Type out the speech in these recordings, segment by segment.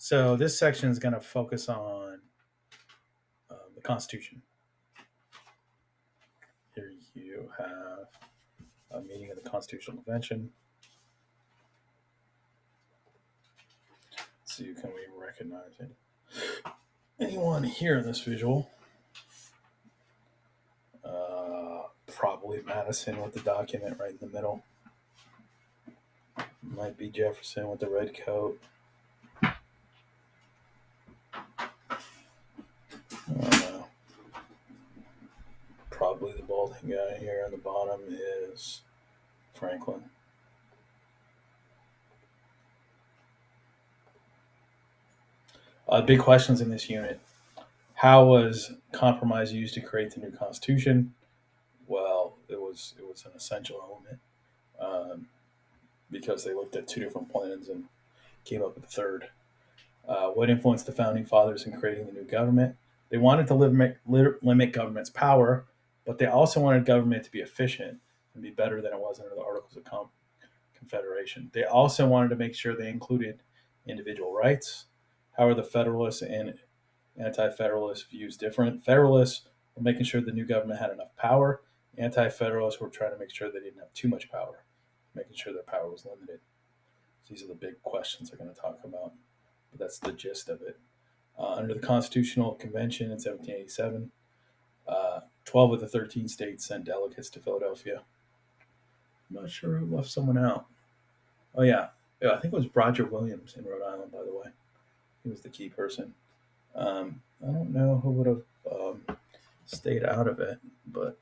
So this section is going to focus on the Constitution. Here you have a meeting of the Constitutional Convention. Let's see, can we recognize it? Anyone here in this visual? Probably Madison with the document right in the middle. Might be Jefferson with the red coat. I don't know. Probably the balding guy here on the bottom is Franklin. Big questions in this unit. How was compromise used to create the new Constitution? Well, it was an essential element because they looked at two different plans and came up with a third. What influenced the founding fathers in creating the new government? They wanted to limit government's power, but they also wanted government to be efficient and be better than it was under the Articles of Confederation. They also wanted to make sure they included individual rights. How are the Federalists and Anti-Federalist views different? Federalists were making sure the new government had enough power. Anti-Federalists were trying to make sure they didn't have too much power, making sure their power was limited. So these are the big questions they're going to talk about. But that's the gist of it. Under the Constitutional Convention in 1787, 12 of the 13 states sent delegates to Philadelphia. I'm not sure who left someone out. Oh, yeah, I think it was Roger Williams in Rhode Island, by the way. He was the key person. I don't know who would have stayed out of it, but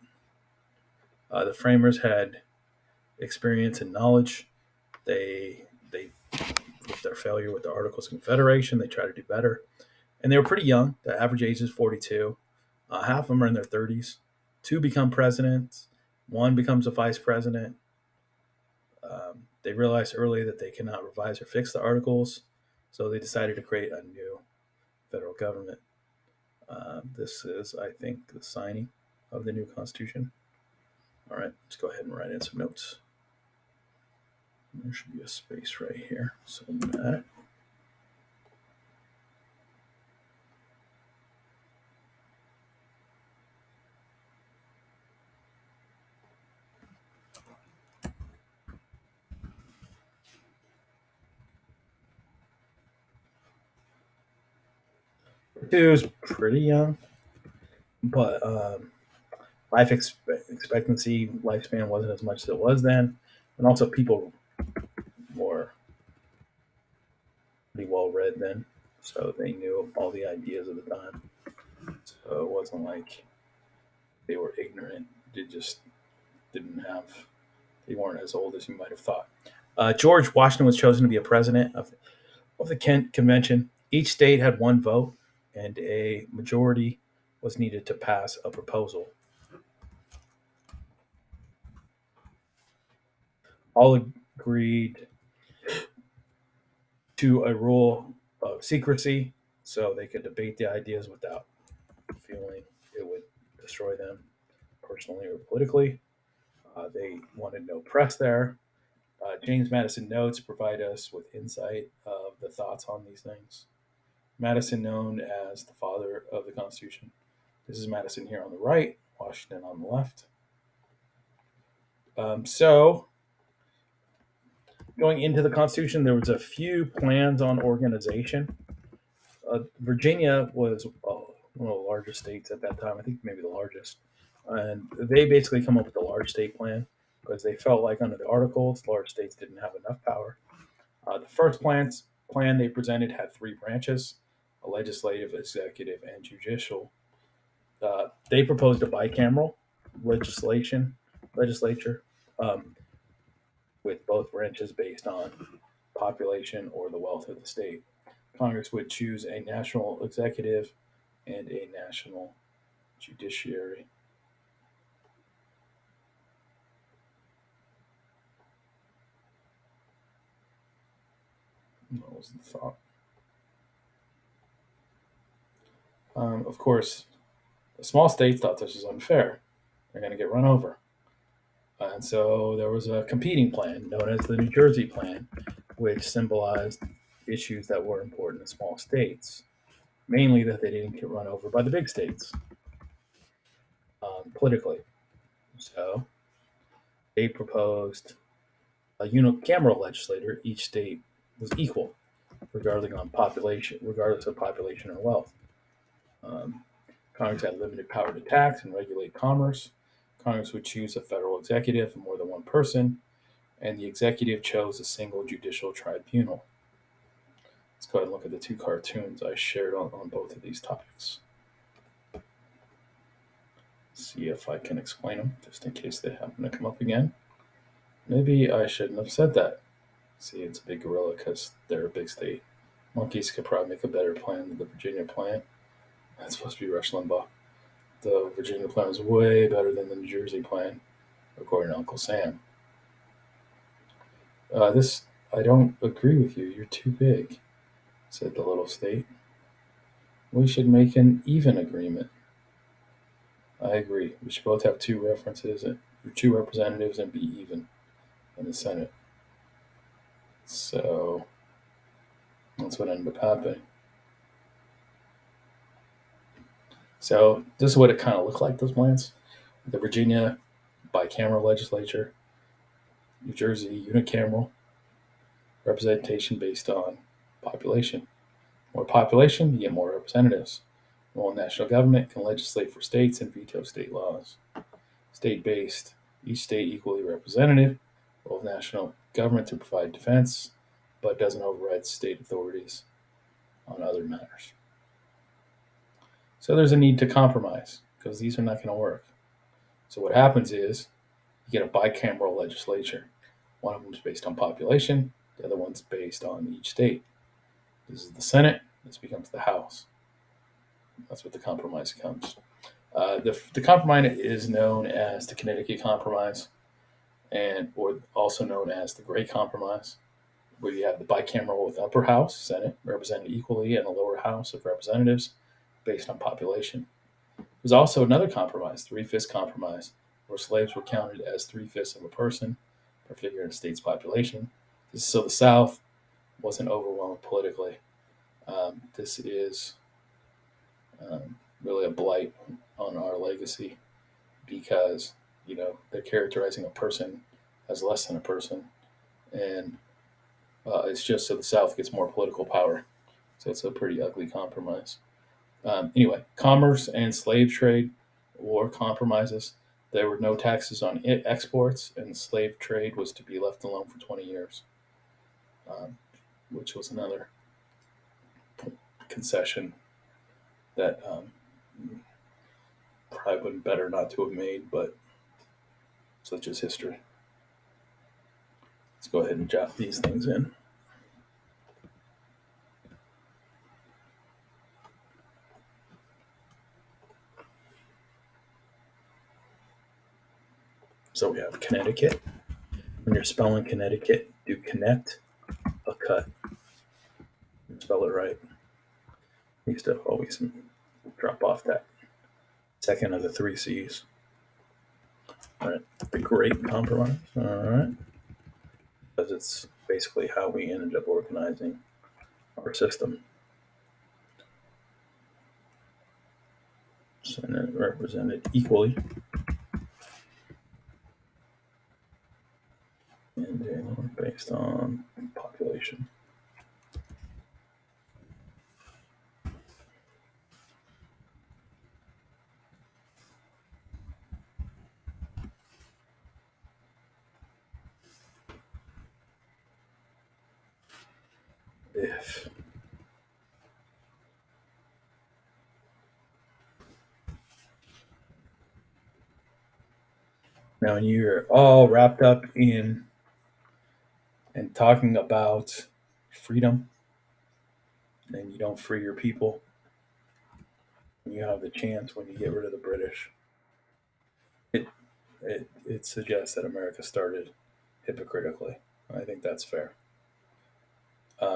the framers had experience and knowledge. They with their failure with the Articles of Confederation, they tried to do better, and they were pretty young. The average age is 42. Half of them are in their 30s. Two become presidents. One becomes a vice president. They realized early that they cannot revise or fix the articles, so they decided to create a new federal government. This is, I think, the signing of the new Constitution. All right, let's go ahead and write in some notes. There should be a space right here, so I'm going to add it. Two is pretty young, but life expectancy lifespan wasn't as much as it was then, and also people were pretty well read then, so they knew all the ideas of the time. So it wasn't like they were ignorant. They just didn't have. They weren't as old as you might have thought. George Washington was chosen to be a president of the Kent Convention. Each state had one vote, and a majority was needed to pass a proposal. All agreed to a rule of secrecy so they could debate the ideas without feeling it would destroy them personally or politically. They wanted no press there. James Madison notes provide us with insight of the thoughts on these things. Madison, known as the father of the Constitution. This is Madison here on the right, Washington on the left. So, going into the Constitution, there was a few plans on organization. Virginia was one of the largest states at that time. I think maybe the largest. And they basically come up with a large state plan because they felt like under the articles, large states didn't have enough power. The first plan they presented had three branches: a legislative, executive, and judicial. They proposed a bicameral legislature um, with both branches based on population or the wealth of the state. Congress would choose a national executive and a national judiciary. What was the thought? Of course, the small states thought this was unfair. They're going to get run over. And so there was a competing plan known as the New Jersey Plan, which symbolized issues that were important to small states, mainly that they didn't get run over by the big states politically. So they proposed a unicameral legislature. Each state was equal, regardless of population or wealth. Um, Congress had limited power to tax and regulate commerce. Congress would choose a federal executive of more than one person, and the executive chose a single judicial tribunal. Let's go ahead and look at the two cartoons I shared on both of these topics. See if I can explain them, just in case they happen to come up again. Maybe I shouldn't have said that. See, it's a big gorilla because they're a big state. Monkeys could probably make a better plan than the Virginia plan. That's supposed to be Rush Limbaugh. The Virginia plan was way better than the New Jersey plan, according to Uncle Sam. This, I don't agree with you. You're too big, said the little state. We should make an even agreement. I agree. We should both have two representatives, and be even in the Senate. So that's what ended up happening. So this is what it kind of looked like, those plans. The Virginia bicameral legislature, New Jersey unicameral representation based on population. More population, you get more representatives. Well, national government can legislate for states and veto state laws. State based, each state equally representative, role of national government to provide defense, but doesn't override state authorities on other matters. So there's a need to compromise because these are not going to work. So what happens is you get a bicameral legislature. One of them is based on population, the other one's based on each state. This is the Senate, this becomes the House. That's what the compromise becomes. The compromise is known as the Connecticut Compromise, or also known as the Great Compromise, where you have the bicameral with upper house, Senate, represented equally, and a lower house of representatives based on population. There's also another compromise, three-fifths compromise, where slaves were counted as three-fifths of a person per figure in a state's population. This is so the South wasn't overwhelmed politically. This is really a blight on our legacy because they're characterizing a person as less than a person, and it's just so the South gets more political power. So it's a pretty ugly compromise. Anyway, commerce and slave trade were compromises. There were no taxes on exports, and the slave trade was to be left alone for 20 years, which was another concession that probably would have been better not to have made, but such is history. Let's go ahead and jot these things in. So we have Connecticut. When you're spelling Connecticut, do connect a cut. Spell it right. Used to always drop off that second of the three C's. All right, the Great Compromise. All right, because it's basically how we ended up organizing our system. Senate represented equally, and based on population. If now you're all wrapped up in and talking about freedom, and you don't free your people, you have the chance when you get rid of the British. It it suggests that America started hypocritically. I think that's fair.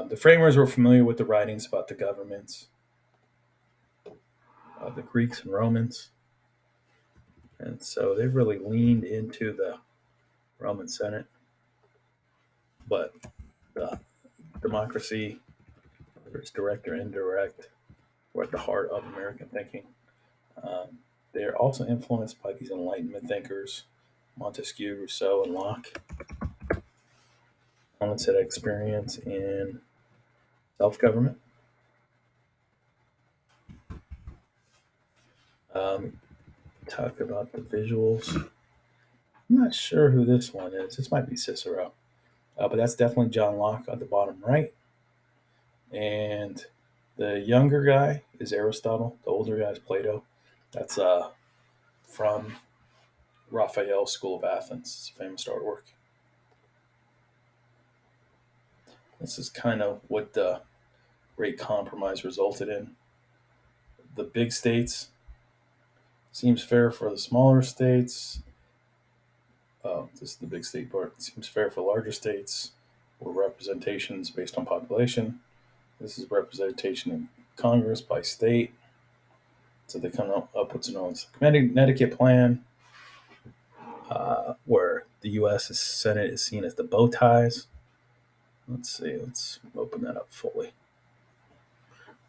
The framers were familiar with the writings about the governments of the Greeks and Romans, and so they really leaned into the Roman Senate. But the democracy whether it's direct or indirect, were at the heart of American thinking. Um, they are also influenced by these Enlightenment thinkers, Montesquieu, Rousseau, and Locke. Onset experience in self government. Um, talk about the visuals. I'm not sure who this one is. This might be Cicero, but that's definitely John Locke on the bottom right. And the younger guy is Aristotle. The older guy is Plato. That's from Raphael's School of Athens. It's a famous artwork. This is kind of what the Great Compromise resulted in. The big states seems fair for the smaller states. Oh, this is the big state part. It seems fair for larger states where representations based on population. This is representation in Congress by state. So they come up with what's known as the Connecticut Plan, where the U.S. Senate is seen as the bow ties. Let's see. Let's open that up fully.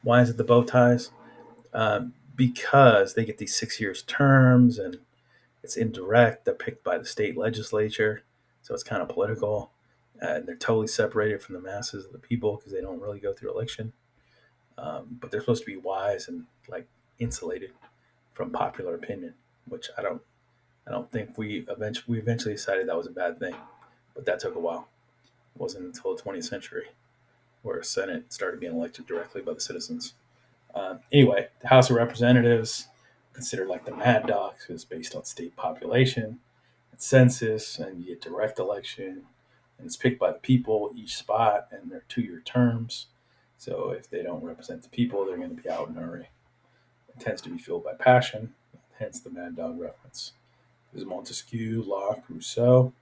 Why is it the bow ties? Because they get these 6 years terms and it's indirect. They're picked by the state legislature, so it's kind of political. And they're totally separated from the masses of the people because they don't really go through election. But they're supposed to be wise and like insulated from popular opinion, which I don't think we eventually decided that was a bad thing, but that took a while. It wasn't until the 20th century where a Senate started being elected directly by the citizens. Anyway, the House of Representatives, considered like the Mad Dogs, is based on state population and census, and you get direct election, and it's picked by the people each spot, and they're 2 year terms. So if they don't represent the people, they're going to be out in a hurry. It tends to be fueled by passion, hence the Mad Dog reference. There's Montesquieu, Locke, Rousseau.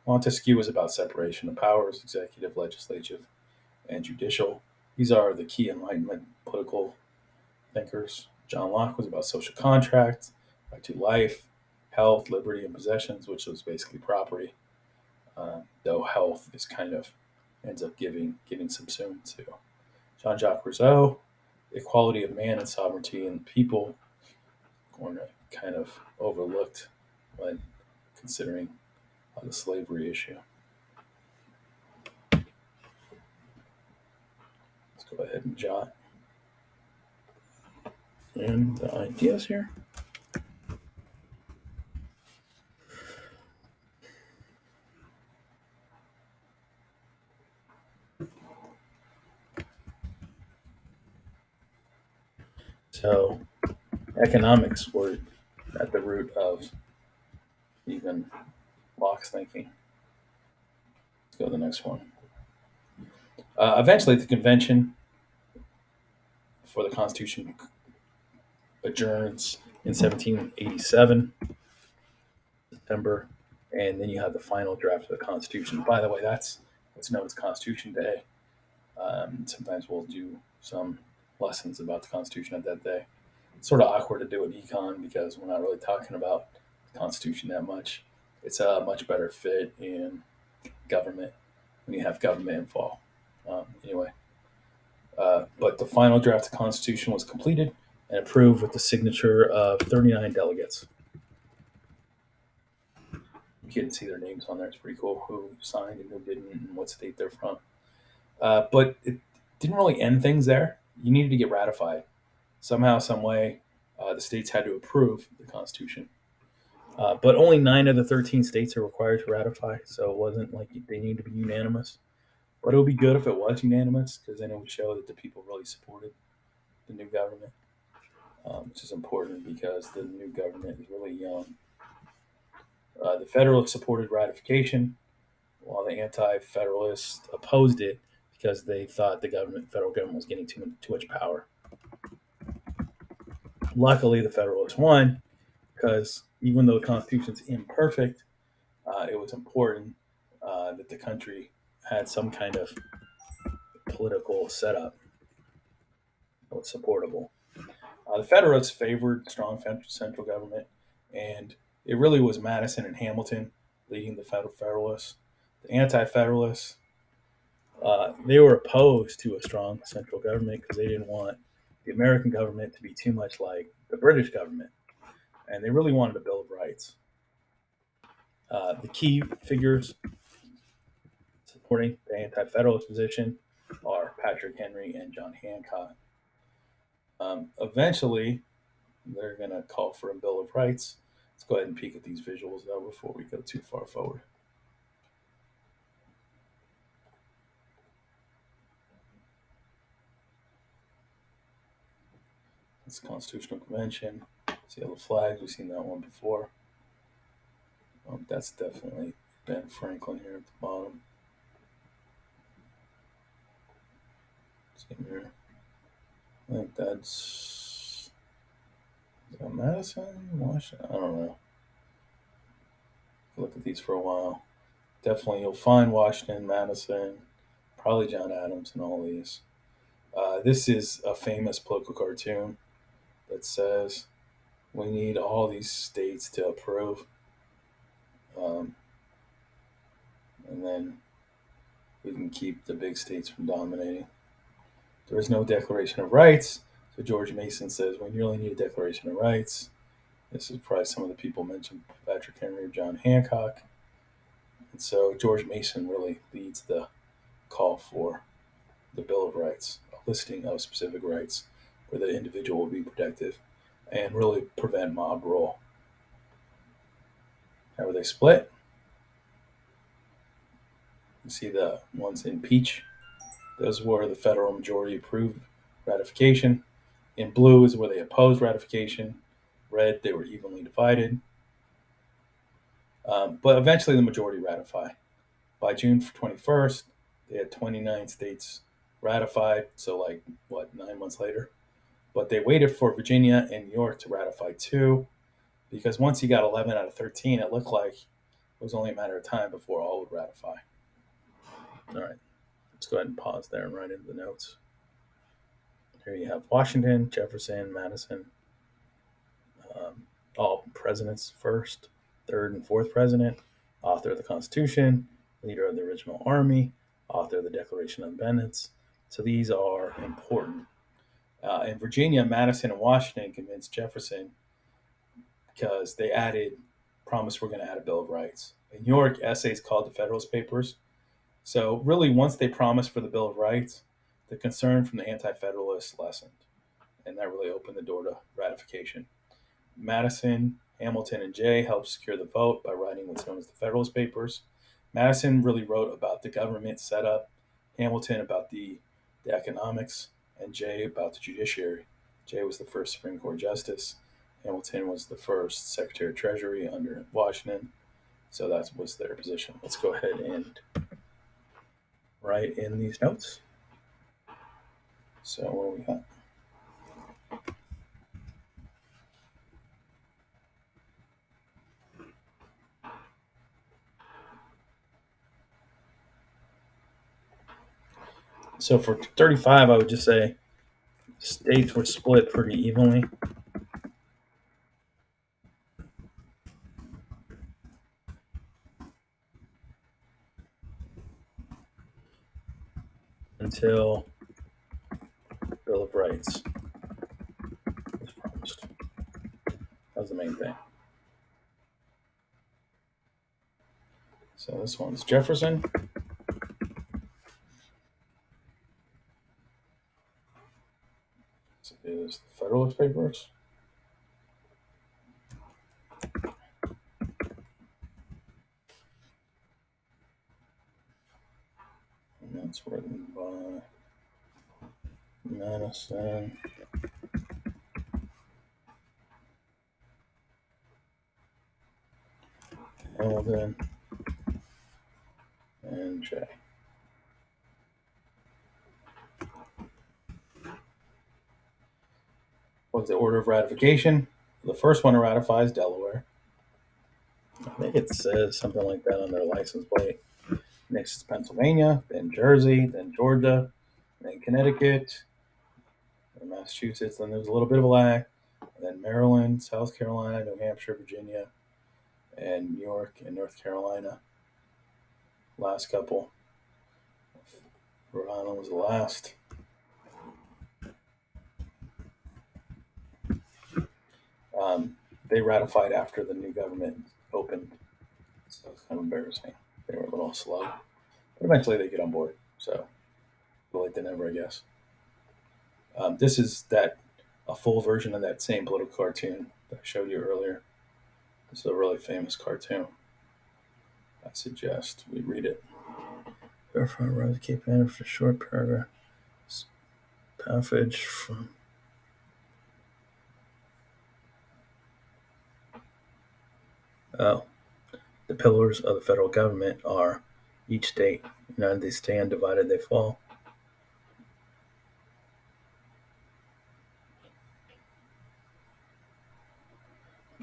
Montesquieu was about separation of powers, executive, legislative, and judicial. These are the key Enlightenment political thinkers. John Locke was about social contracts, right to life, health, liberty, and possessions, which was basically property. Though health is kind of ends up getting subsumed to Jean Jacques Rousseau, equality of man and sovereignty in the people, kind of overlooked when considering the slavery issue. Let's go ahead and jot in the ideas here. So, economics were at the root of even Locke's thinking. Let's go to the next one. Eventually, the convention for the Constitution adjourns in 1787, September, and then you have the final draft of the Constitution. By the way, that's what's known as Constitution Day. Sometimes we'll do some lessons about the Constitution at that day. It's sort of awkward to do an econ because we're not really talking about the Constitution that much. It's a much better fit in government when you have government involved. Anyway, but the final draft of the Constitution was completed and approved with the signature of 39 delegates. You can see their names on there. It's pretty cool who signed and who didn't and what state they're from. But it didn't really end things there. You needed to get ratified. Somehow, some way, the states had to approve the Constitution. But only 9 of the 13 states are required to ratify, so it wasn't like they need to be unanimous. But it would be good if it was unanimous because then it would show that the people really supported the new government, which is important because the new government is really young. The Federalists supported ratification, while the Anti-Federalists opposed it because they thought the federal government, was getting too much power. Luckily, the Federalists won because even though the Constitution is imperfect, it was important that the country had some kind of political setup that was supportable. The Federalists favored strong central government, and it really was Madison and Hamilton leading the Federalists. The Anti-Federalists They were opposed to a strong central government because they didn't want the American government to be too much like the British government, and they really wanted a Bill of Rights. The key figures supporting the anti-federalist position are Patrick Henry and John Hancock. Eventually, they're going to call for a Bill of Rights. Let's go ahead and peek at these visuals though before we go too far forward. It's Constitutional Convention. See all the flags. We've seen that one before. That's definitely Ben Franklin here at the bottom. Same here. I think that's is that Madison, Washington. I don't know. Look at these for a while. Definitely, you'll find Washington, Madison, probably John Adams, and all these. This is a famous political cartoon that says we need all these states to approve, um, and then we can keep the big states from dominating. There is no Declaration of Rights, so George Mason says we really need a Declaration of Rights. This is probably some of the people mentioned, Patrick Henry or John Hancock. And so George Mason really leads the call for the Bill of Rights, a listing of specific rights where the individual will be protected and really prevent mob rule. How are they split? You see the ones in peach. Those were the federal majority approved ratification. In blue is where they opposed ratification. Red, they were evenly divided. But eventually the majority ratified. By June 21st, they had 29 states ratified. So, like, what, 9 months later? But they waited for Virginia and New York to ratify too, because once you got 11 out of 13, it looked like it was only a matter of time before all would ratify. All right, let's go ahead and pause there and write into the notes. Here you have Washington, Jefferson, Madison, all presidents first, third and fourth president, author of the Constitution, leader of the original army, author of the Declaration of Independence. So these are important. In Virginia, Madison and Washington convinced Jefferson because they added, promised we're going to add a Bill of Rights. In New York, essays called the Federalist Papers. So really, once they promised for the Bill of Rights, the concern from the anti-federalists lessened, and that really opened the door to ratification. Madison, Hamilton, and Jay helped secure the vote by writing what's known as the Federalist Papers. Madison really wrote about the government setup, Hamilton about the economics, and Jay about the judiciary. Jay was the first Supreme Court justice. Hamilton was the first Secretary of Treasury under Washington. So that was their position. Let's go ahead and write in these notes. So what do we got? So for 35, I would just say states were split pretty evenly. Until Bill of Rights was promised. That was the main thing. So this one's Jefferson. This is the Federalist Papers. And that's written by Madison. Hamilton, and Jay. What's the order of ratification? The first one to ratify is Delaware. I think it says something like that on their license plate. Next is Pennsylvania, then Jersey, then Georgia, then Connecticut, then Massachusetts. Then there's a little bit of a lag. And then Maryland, South Carolina, New Hampshire, Virginia, and New York and North Carolina. Last couple. Rhode Island was the last. They ratified after the new government opened, so it's kind of embarrassing. They were a little slow, but eventually they get on board. So, late than ever, I guess. This is that a full version of that same political cartoon that I showed you earlier. This is a really famous cartoon. I suggest we read it. Therefore, I wrote Cape Ann for a short paragraph. Passage from. Oh, the pillars of the federal government are each state. United they stand, divided they fall.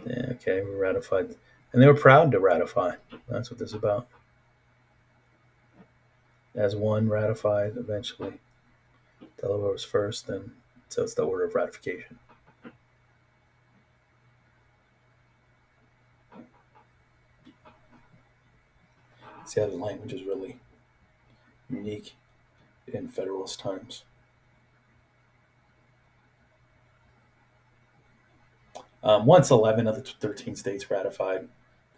Yeah, okay, we ratified. And they were proud to ratify. That's what this is about. As one ratified eventually. Delaware was first, then so it's the order of ratification. See how the language is really unique in Federalist times. Once 11 of the 13 states ratified,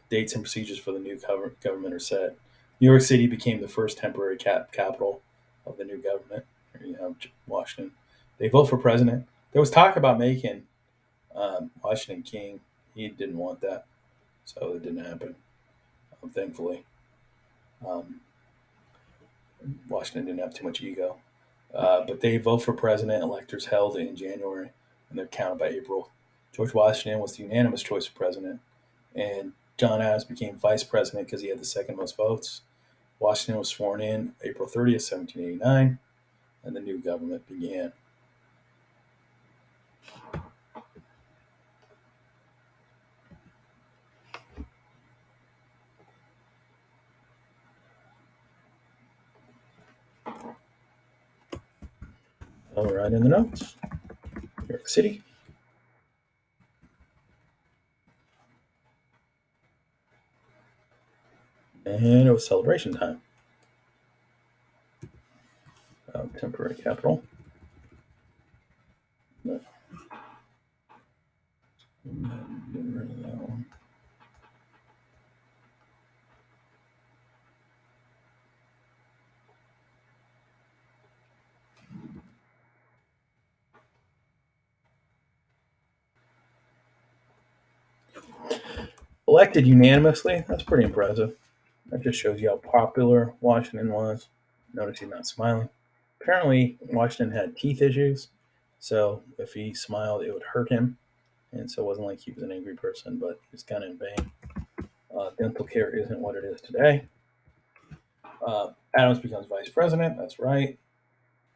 dates and procedures for the new government are set. New York City became the first temporary capital of the new government. Here you have Washington. They vote for president. There was talk about making Washington king. He didn't want that, so it didn't happen. Thankfully, um, Washington didn't have too much ego. But they vote for president. Electors held in January, and they're counted by April. George Washington was the unanimous choice of president, and John Adams became vice president because he had the second most votes. Washington was sworn in April 30th, 1789, and the new government began. All right, in the notes, New York City. And it was celebration time. Temporary capital. No. Get rid of that one. Elected unanimously. That's pretty impressive. That just shows you how popular Washington was. Notice he's not smiling. Apparently, Washington had teeth issues, so if he smiled, it would hurt him. And so it wasn't like he was an angry person, but he was kind of in pain. Dental care isn't what it is today. Adams becomes vice president. That's right.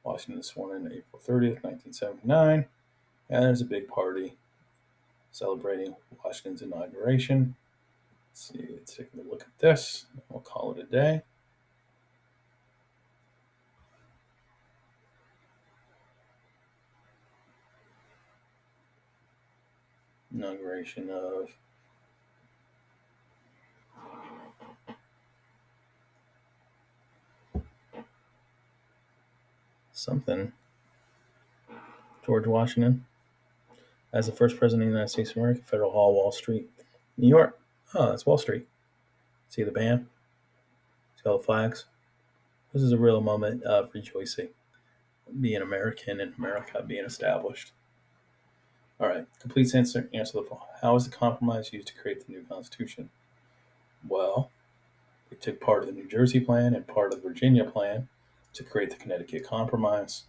Washington is sworn in April 30th, 1979. And there's a big party celebrating Washington's inauguration. Let's take a look at this. We'll call it a day. Inauguration of something. George Washington as the first president of the United States of America, Federal Hall, Wall Street, New York. Oh, that's Wall Street. See the band? See all the flags? This is a real moment of rejoicing, being American and America being established. All right, complete answer the following. How was the compromise used to create the new Constitution? Well, they took part of the New Jersey plan and part of the Virginia plan to create the Connecticut Compromise,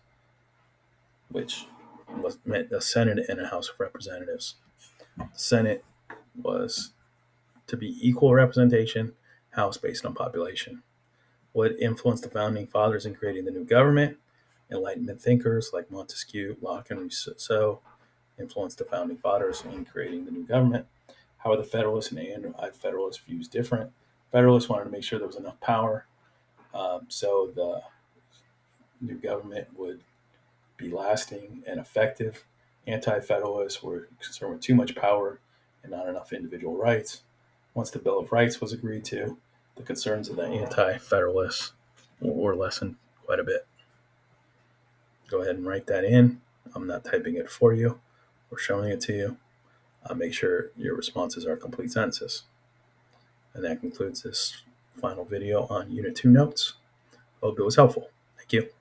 which meant a Senate and a House of Representatives. The Senate was to be equal representation, House based on population. What influenced the founding fathers in creating the new government? Enlightenment thinkers like Montesquieu, Locke, and Rousseau influenced the founding fathers in creating the new government. How are the Federalists and Anti-Federalist views different? Federalists wanted to make sure there was enough power, so the new government would be lasting and effective. Anti-Federalists were concerned with too much power and not enough individual rights. Once the Bill of Rights was agreed to, the concerns of the Anti-Federalists were lessened quite a bit. Go ahead and write that in. I'm not typing it for you or showing it to you. Make sure your responses are complete sentences. And that concludes this final video on Unit 2 notes. Hope it was helpful. Thank you.